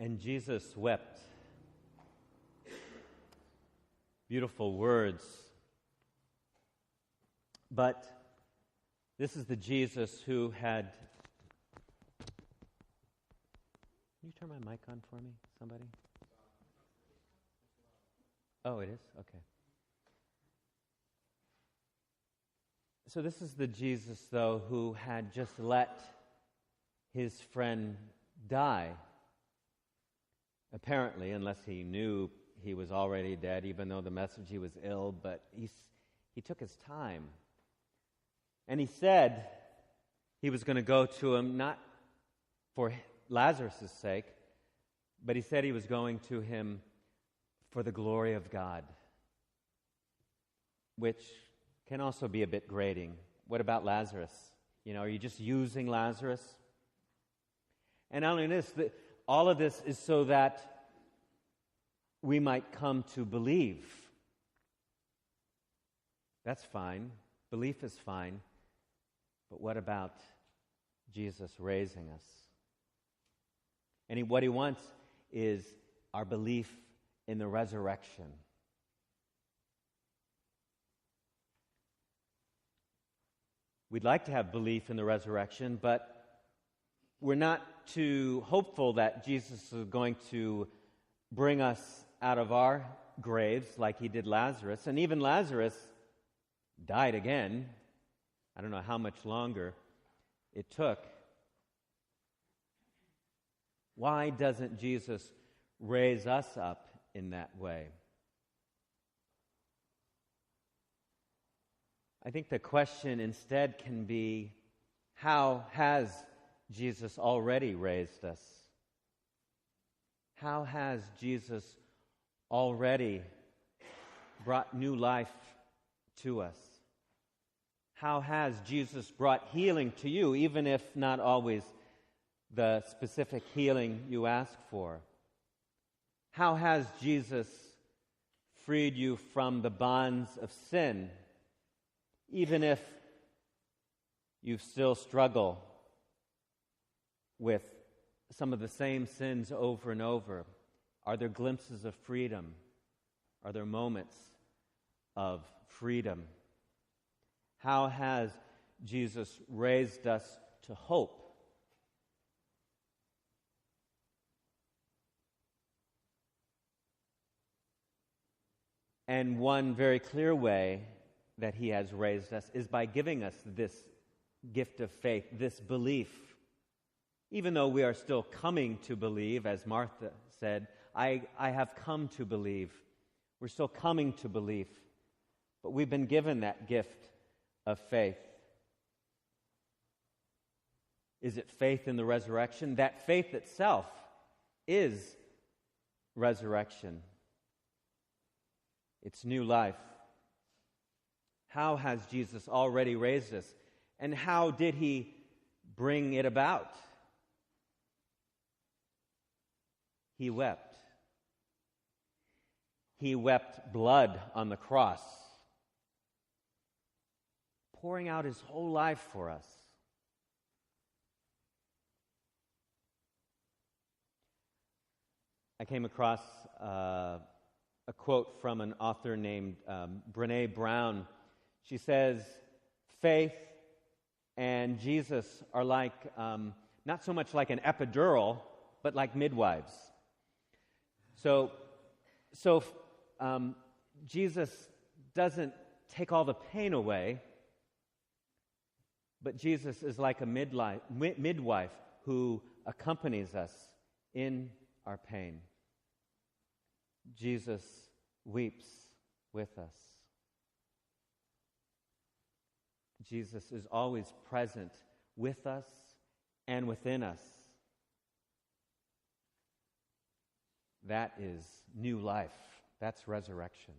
And Jesus wept. Beautiful words. But this is the Jesus who had... Can you turn my mic on for me, somebody? Oh, it is? Okay. So this is the Jesus, though, who had just let his friend die. Apparently, unless he knew he was already dead, even though the message he was ill, but he took his time. And he said he was going to go to him, not for Lazarus' sake, but he said he was going to him for the glory of God, which can also be a bit grating. What about Lazarus? Are you just using Lazarus? And not only this, all of this is so that we might come to believe. That's fine. Belief is fine. But what about Jesus raising us? And what he wants is our belief in the resurrection. We'd like to have belief in the resurrection, but we're not too hopeful that Jesus is going to bring us out of our graves like he did Lazarus. And even Lazarus died again. I don't know how much longer it took. Why doesn't Jesus raise us up in that way? I think the question instead can be, how has Jesus already raised us? How has Jesus already brought new life to us? How has Jesus brought healing to you, even if not always the specific healing you ask for? How has Jesus freed you from the bonds of sin, even if you still struggle with some of the same sins over and over? Are there glimpses of freedom? Are there moments of freedom? How has Jesus raised us to hope? And one very clear way that he has raised us is by giving us this gift of faith, this belief. Even though we are still coming to believe, as Martha said, I have come to believe. We're still coming to belief. But we've been given that gift of faith. Is it faith in the resurrection? That faith itself is resurrection. It's new life. How has Jesus already raised us? And how did he bring it about? He wept. He wept blood on the cross, pouring out his whole life for us. I came across a quote from an author named Brené Brown. She says, faith and Jesus are like, not so much like an epidural, but like midwives. So Jesus doesn't take all the pain away, but Jesus is like a midwife who accompanies us in our pain. Jesus weeps with us. Jesus is always present with us and within us. That is new life. That's resurrection.